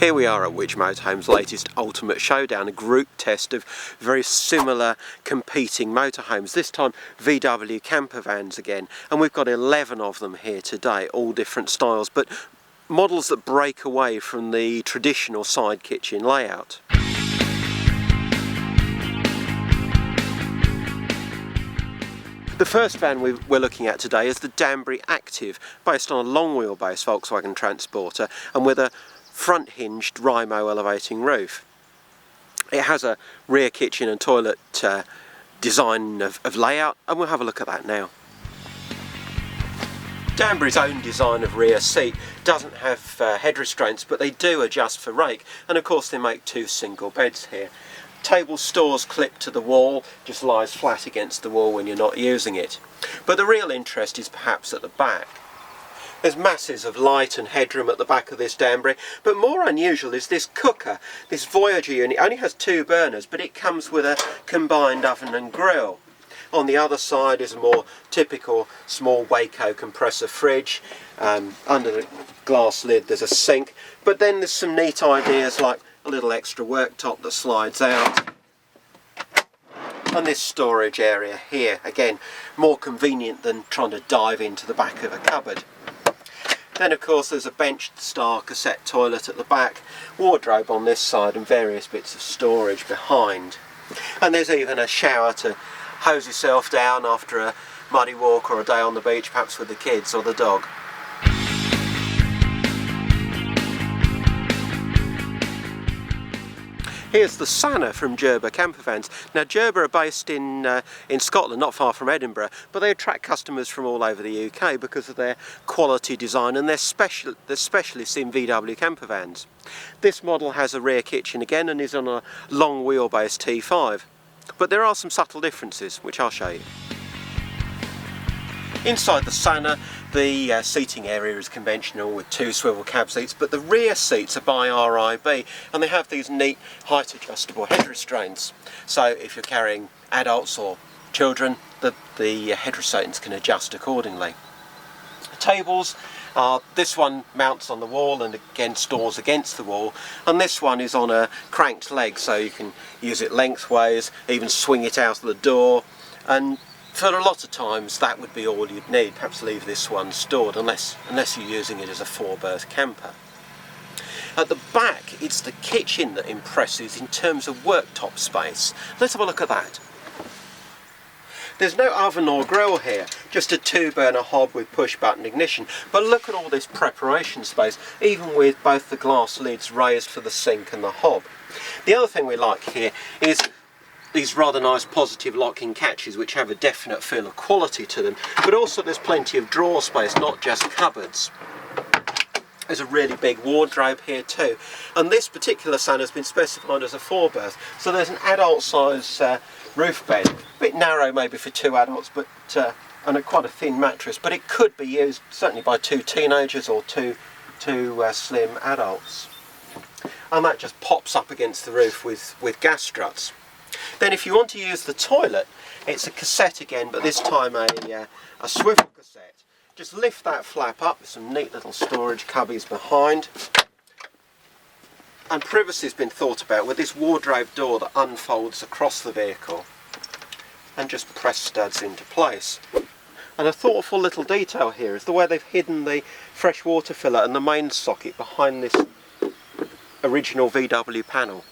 Here we are at Which Motorhome's latest Ultimate Showdown, a group test of very similar competing motorhomes, this time VW campervans again, and we've got 11 of them here today, all different styles, but models that break away from the traditional side kitchen layout. The first van we're looking at today is the Danbury Active, based on a long wheelbase Volkswagen Transporter and with a front hinged Reimo elevating roof. It has a rear kitchen and toilet design of layout, and we'll have a look at that now. Danbury's own design of rear seat doesn't have head restraints, but they do adjust for rake, and of course they make two single beds here. Table stores clipped to the wall, just lies flat against the wall when you're not using it. But the real interest is perhaps at the back. There's masses of light and headroom at the back of this Danbury, but more unusual is this cooker. This Voyager unit only has 2 burners, but it comes with a combined oven and grill. On the other side is a more typical small Waco compressor fridge. Under the glass lid there's a sink, but then there's some neat ideas like a little extra worktop that slides out. And this storage area here, again, more convenient than trying to dive into the back of a cupboard. Then of course there's a bench style cassette toilet at the back, wardrobe on this side and various bits of storage behind. And there's even a shower to hose yourself down after a muddy walk or a day on the beach, perhaps with the kids or the dog. Here's the Sanna from Jerba Campervans. Now Jerba are based in Scotland, not far from Edinburgh, but they attract customers from all over the UK because of their quality design and they're specialists in VW campervans. This model has a rear kitchen again and is on a long wheelbase T5, but there are some subtle differences which I'll show you. Inside the Sanna, the seating area is conventional with 2 swivel cab seats, but the rear seats are by RIB and they have these neat height adjustable head restraints. So if you're carrying adults or children, the head restraints can adjust accordingly. The tables, this one mounts on the wall and again stores against the wall, and this one is on a cranked leg so you can use it lengthways, even swing it out of the door, and for a lot of times that would be all you'd need. Perhaps leave this one stored unless you're using it as a 4-berth camper. At the back it's the kitchen that impresses in terms of worktop space. Let's have a look at that. There's no oven or grill here, just a 2-burner hob with push button ignition, but look at all this preparation space, even with both the glass lids raised for the sink and the hob. The other thing we like here is these rather nice positive locking catches which have a definite feel of quality to them, but also there's plenty of drawer space, not just cupboards. There's a really big wardrobe here too, and this particular Sanna has been specified as a 4-berth, so there's an adult size roof bed, a bit narrow maybe for 2 adults, but and quite a thin mattress, but it could be used certainly by 2 teenagers or two slim adults. And that just pops up against the roof with gas struts. Then if you want to use the toilet, it's a cassette again, but this time a swivel cassette. Just lift that flap up with some neat little storage cubbies behind. And privacy's been thought about with this wardrobe door that unfolds across the vehicle and just press studs into place. And a thoughtful little detail here is the way they've hidden the fresh water filler and the main socket behind this original VW panel.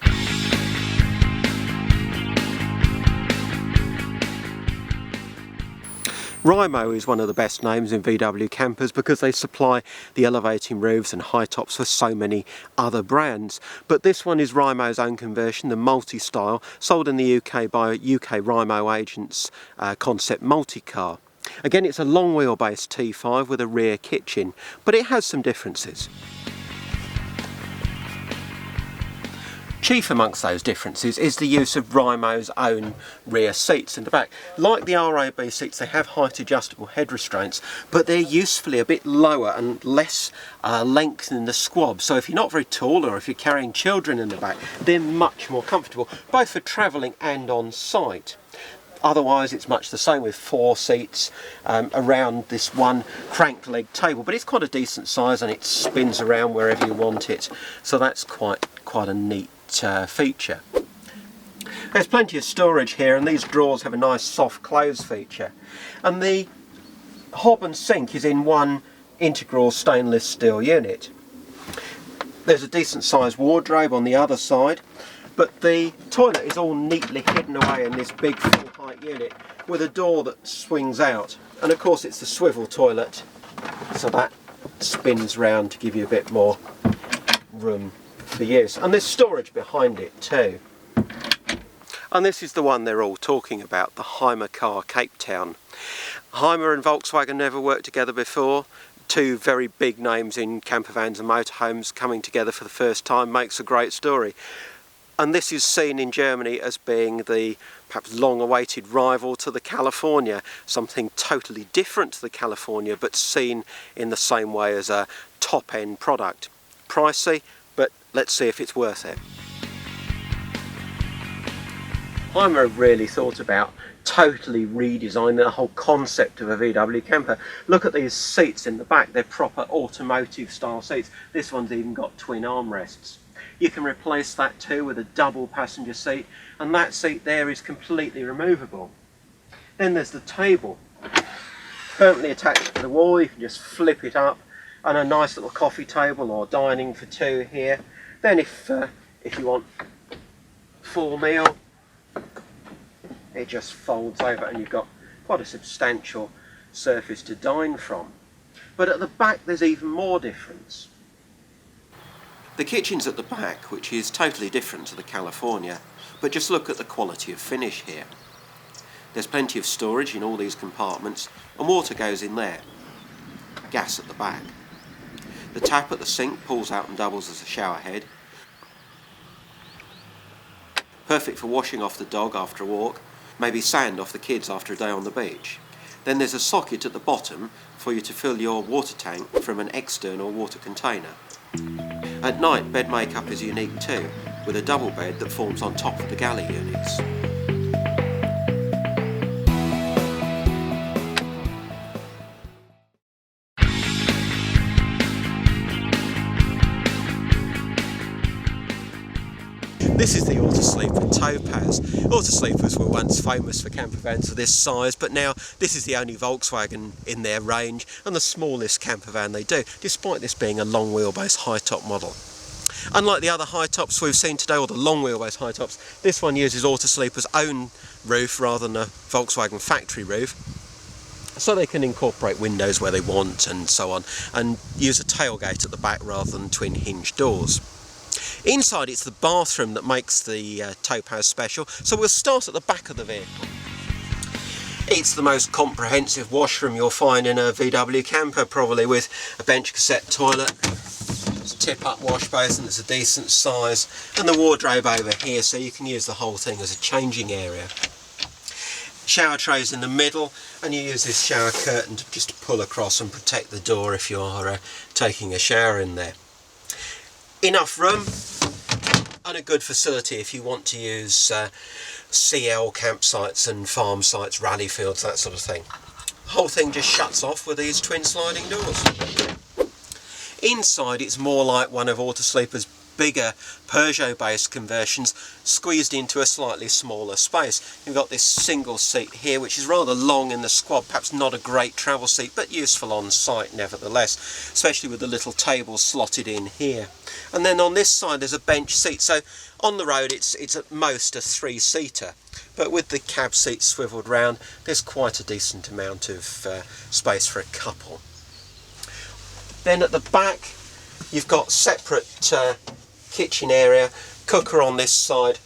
Reimo is one of the best names in VW campers because they supply the elevating roofs and high tops for so many other brands. But this one is Reimo's own conversion, the Multistyle, sold in the UK by UK Reimo agents Concept Multicar. Again, it's a long wheelbase T5 with a rear kitchen, but it has some differences. Chief amongst those differences is the use of Reimo's own rear seats in the back. Like the RAB seats, they have height adjustable head restraints, but they're usefully a bit lower and less length in the squab. So if you're not very tall or if you're carrying children in the back, they're much more comfortable, both for travelling and on site. Otherwise it's much the same with 4 seats around this one crank leg table, but it's quite a decent size and it spins around wherever you want it, so that's quite a neat feature. There's plenty of storage here, and these drawers have a nice soft close feature, and the hob and sink is in one integral stainless steel unit. There's a decent sized wardrobe on the other side, but the toilet is all neatly hidden away in this big full height unit with a door that swings out, and of course it's the swivel toilet, so that spins round to give you a bit more room for use, and there's storage behind it too. And this is the one they're all talking about, the Hymer car, Cape Town. Hymer and Volkswagen never worked together before. Two very big names in campervans and motorhomes coming together for the first time makes a great story. And this is seen in Germany as being the perhaps long-awaited rival to the California, something totally different to the California, but seen in the same way as a top-end product. Pricey, but let's see if it's worth it. Hymer have really thought about totally redesigning the whole concept of a VW camper. Look at these seats in the back, they're proper automotive style seats. This one's even got twin armrests. You can replace that too with a double passenger seat, and that seat there is completely removable. Then there's the table, permanently attached to the wall. You can just flip it up, and a nice little coffee table or dining for two here. Then if you want full meal, it just folds over and you've got quite a substantial surface to dine from. But at the back there's even more difference. The kitchen's at the back, which is totally different to the California, but just look at the quality of finish here. There's plenty of storage in all these compartments, and water goes in there. Gas at the back. The tap at the sink pulls out and doubles as a shower head. Perfect for washing off the dog after a walk, maybe sand off the kids after a day on the beach. Then there's a socket at the bottom for you to fill your water tank from an external water container. At night, bed makeup is unique too, with a double bed that forms on top of the galley units. This is the Autosleeper Topaz. Autosleepers were once famous for campervans of this size, but now this is the only Volkswagen in their range and the smallest campervan they do, despite this being a long wheelbase high top model. Unlike the other high tops we've seen today, or the long wheelbase high tops, this one uses Autosleeper's own roof rather than a Volkswagen factory roof, so they can incorporate windows where they want and so on, and use a tailgate at the back rather than twin hinge doors. Inside it's the bathroom that makes the Topaz special, so we'll start at the back of the vehicle. It's the most comprehensive washroom you'll find in a VW camper, probably, with a bench cassette toilet, tip up wash basin that's a decent size, and the wardrobe over here, so you can use the whole thing as a changing area. Shower trays in the middle, and you use this shower curtain to just pull across and protect the door if you're taking a shower in there. Enough room and a good facility if you want to use CL campsites and farm sites, rally fields, that sort of thing. The whole thing just shuts off with these twin sliding doors. Inside it's more like one of Autosleeper's bigger Peugeot-based conversions squeezed into a slightly smaller space. You've got this single seat here, which is rather long in the squad, perhaps not a great travel seat, but useful on site nevertheless, especially with the little table slotted in here. And then on this side there's a bench seat, so on the road it's at most a three-seater, but with the cab seat swiveled round there's quite a decent amount of space for a couple. Then at the back you've got separate kitchen area, cooker on this side,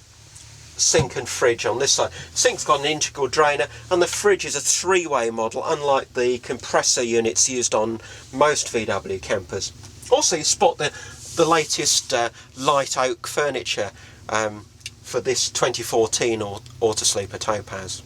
sink and fridge on this side. The sink's got an integral drainer, and the fridge is a three-way model, unlike the compressor units used on most VW campers. Also you spot the latest light oak furniture for this 2014 Autosleeper Topaz.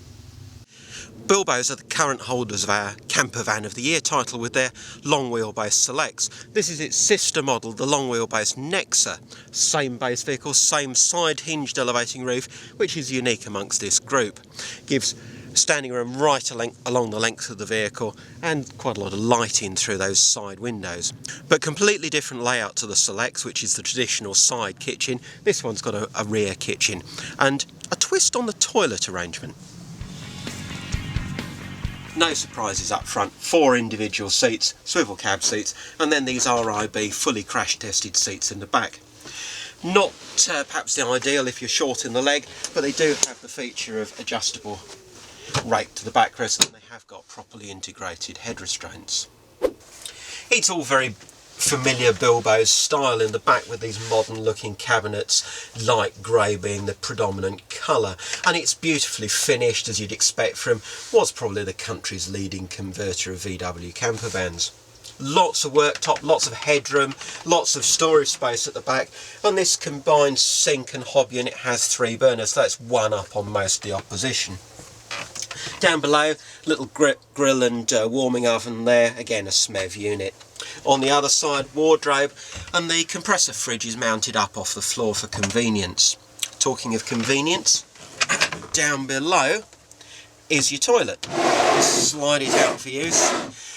Bilbos are the current holders of our Campervan of the Year title with their long wheelbase selects. This is its sister model, the long wheelbase Nexa. Same base vehicle, same side hinged elevating roof, which is unique amongst this group. Gives standing room right along the length of the vehicle, and quite a lot of lighting through those side windows. But completely different layout to the Selects, which is the traditional side kitchen. This one's got a rear kitchen and a twist on the toilet arrangement. No surprises up front, 4 individual seats, swivel cab seats, and then these RIB fully crash tested seats in the back. Not perhaps the ideal if you're short in the leg, but they do have the feature of adjustable rake to the backrest, and they have got properly integrated head restraints. It's all very familiar Bilbos style in the back, with these modern looking cabinets, light grey being the predominant colour, and it's beautifully finished as you'd expect from what's probably the country's leading converter of VW campervans. Lots of worktop, lots of headroom, lots of storage space at the back, and this combined sink and hob unit has 3 burners, so that's one up on most of the opposition. Down below, little grill and warming oven there, again a SMEV unit. On the other side, wardrobe, and the compressor fridge is mounted up off the floor for convenience. Talking of convenience, down below is your toilet. Slide it out for use.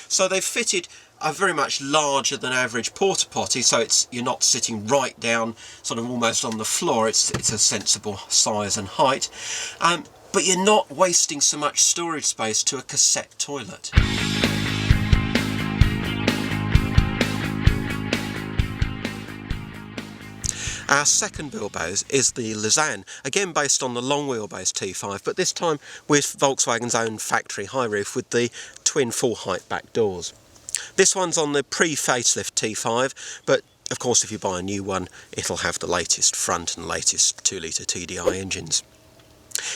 So they've fitted a very much larger than average porta potty, so you're not sitting right down, sort of almost on the floor. It's a sensible size and height, but you're not wasting so much storage space to a cassette toilet. Our second Bilbos is the Lezan, again based on the long wheelbase T5, but this time with Volkswagen's own factory high roof with the twin full height back doors. This one's on the pre-facelift T5, but of course if you buy a new one it'll have the latest front and latest 2-litre TDI engines.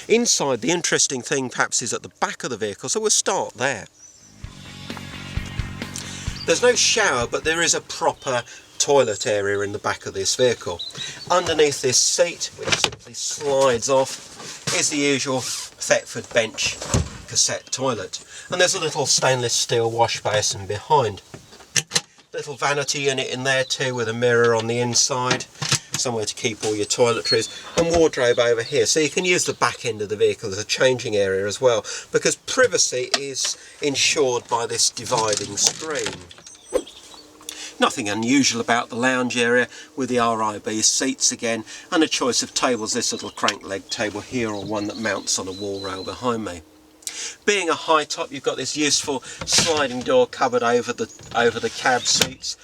Inside, the interesting thing perhaps is at the back of the vehicle, so we'll start there. There's no shower, but there is a proper toilet area in the back of this vehicle. Underneath this seat, which simply slides off, is the usual Thetford bench cassette toilet, and there's a little stainless steel wash basin behind. Little vanity unit in there too, with a mirror on the inside, somewhere to keep all your toiletries, and wardrobe over here, so you can use the back end of the vehicle as a changing area as well, because privacy is ensured by this dividing screen. Nothing unusual about the lounge area, with the RIB seats again, and a choice of tables, this little crank leg table here, or one that mounts on a wall rail behind me. Being a high top, you've got this useful sliding door cupboard over the cab seats,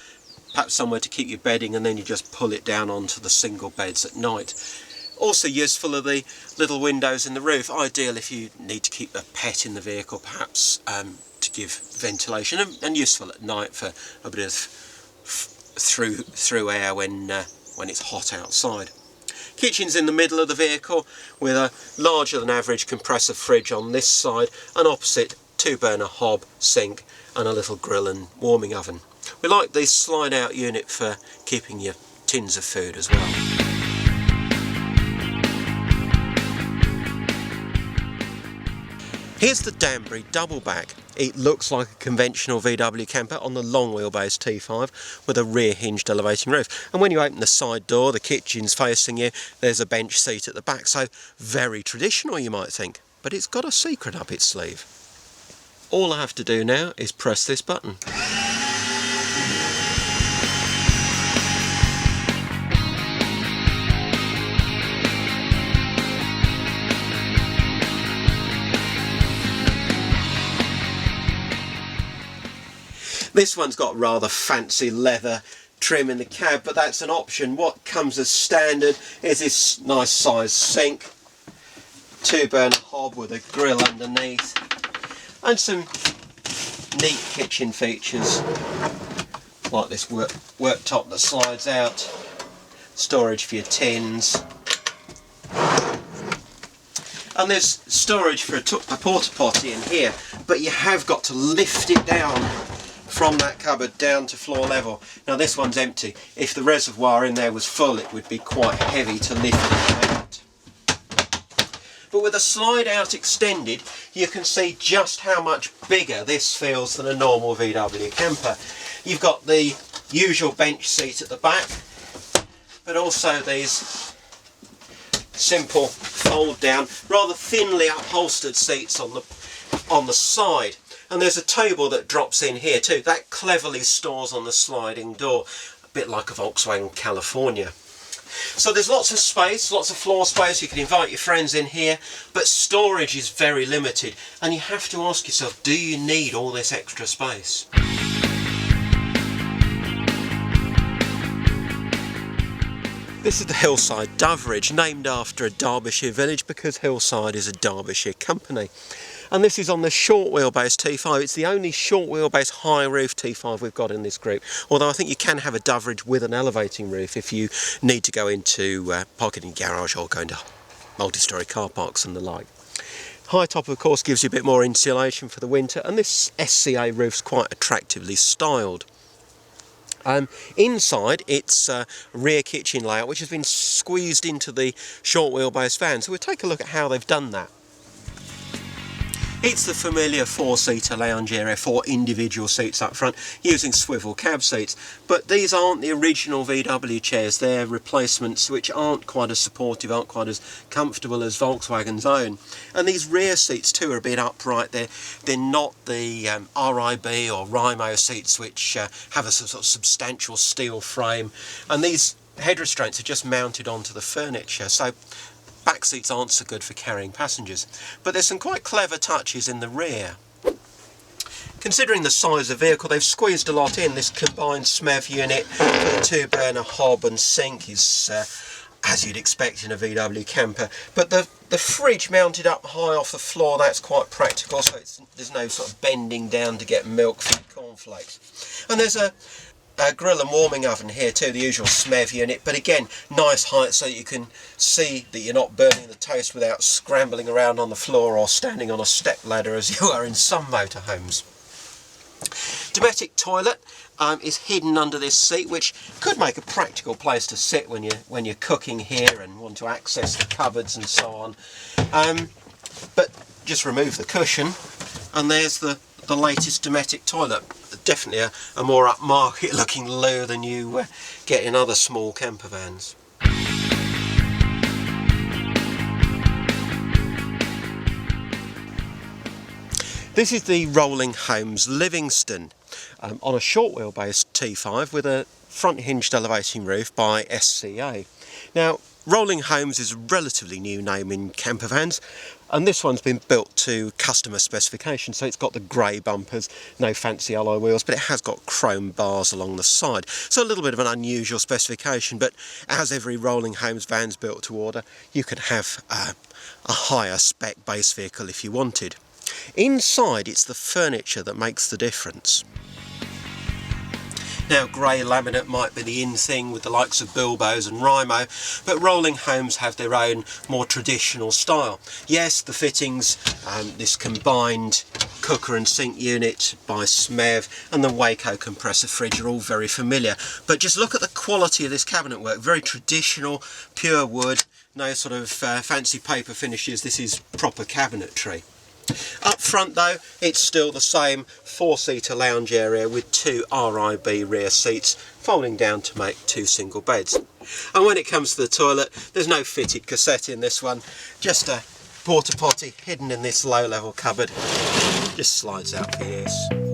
perhaps somewhere to keep your bedding, and then you just pull it down onto the single beds at night. Also useful are the little windows in the roof, ideal if you need to keep a pet in the vehicle, perhaps to give ventilation, and useful at night for a bit of through air when it's hot outside. Kitchen's in the middle of the vehicle with a larger than average compressor fridge on this side, and opposite 2-burner hob, sink, and a little grill and warming oven. We like this slide out unit for keeping your tins of food as well. Here's the Danbury double back. It looks like a conventional VW camper on the long wheelbase T5 with a rear hinged elevating roof. And when you open the side door, the kitchen's facing you, there's a bench seat at the back, so very traditional you might think, but it's got a secret up its sleeve. All I have to do now is press this button. This one's got rather fancy leather trim in the cab, but that's an option. What comes as standard is this nice sized sink, 2-burner hob with a grill underneath, and some neat kitchen features like this worktop that slides out, storage for your tins, and there's storage for a porta potty in here, but you have got to lift it down from that cupboard down to floor level. Now this one's empty. If the reservoir in there was full, it would be quite heavy to lift it out. But with the slide out extended, you can see just how much bigger this feels than a normal VW camper. You've got the usual bench seat at the back, but also these simple fold down, rather thinly upholstered seats on the side. And there's a table that drops in here too. That cleverly stores on the sliding door, a bit like a Volkswagen California. So there's lots of space, lots of floor space. You can invite your friends in here, but storage is very limited. And you have to ask yourself, do you need all this extra space? This is the Hillside Doveridge, named after a Derbyshire village because Hillside is a Derbyshire company. And this is on the short wheelbase T5. It's the only short wheelbase high roof T5 we've got in this group. Although I think you can have a Doveridge with an elevating roof if you need to go into parking in your garage or go into multi-storey car parks and the like. High top of course gives you a bit more insulation for the winter, and this SCA roof's quite attractively styled. Inside it's a rear kitchen layout which has been squeezed into the short wheelbase van, so we'll take a look at how they've done that. It's the familiar four-seater lounge area, 4 individual seats up front using swivel cab seats, but these aren't the original VW chairs. They're replacements which aren't quite as supportive, aren't quite as comfortable as Volkswagen's own. And these rear seats too are a bit upright. They're not the RIB or Reimo seats which have a sort of substantial steel frame, and these head restraints are just mounted onto the furniture, so back seats aren't so good for carrying passengers. But there's some quite clever touches in the rear. Considering the size of the vehicle, they've squeezed a lot in. This combined SMEV unit for the 2-burner hob and sink is as you'd expect in a VW camper. But the fridge mounted up high off the floor, that's quite practical, so there's no sort of bending down to get milk for your cornflakes. And there's a grill and warming oven here too, the usual SMEV unit, but again, nice height so you can see that you're not burning the toast without scrambling around on the floor or standing on a step ladder as you are in some motorhomes. Domestic toilet is hidden under this seat, which could make a practical place to sit when you're cooking here and want to access the cupboards and so on. But just remove the cushion and there's the latest domestic toilet. Definitely a more upmarket looking loo than you get in other small camper vans. This is the Rolling Homes Livingston on a short wheelbase T5 with a front hinged elevating roof by SCA. Now, Rolling Homes is a relatively new name in camper vans, and this one's been built to customer specification, so it's got the grey bumpers, no fancy alloy wheels, but it has got chrome bars along the side. So a little bit of an unusual specification, but as every Rolling Homes van's built to order, you could have a higher spec base vehicle if you wanted. Inside, it's the furniture that makes the difference. Now, grey laminate might be the in thing with the likes of Bilbos and Reimo, but Rolling Homes have their own more traditional style. Yes, the fittings, this combined cooker and sink unit by SMEV and the Waco compressor fridge are all very familiar, but just look at the quality of this cabinet work. Very traditional, pure wood, no sort of fancy paper finishes. This is proper cabinetry. Up front though, it's still the same 4-seater lounge area with 2 RIB rear seats folding down to make 2 single beds. And when it comes to the toilet, there's no fitted cassette in this one, just a porta potty hidden in this low level cupboard. Just slides out for use.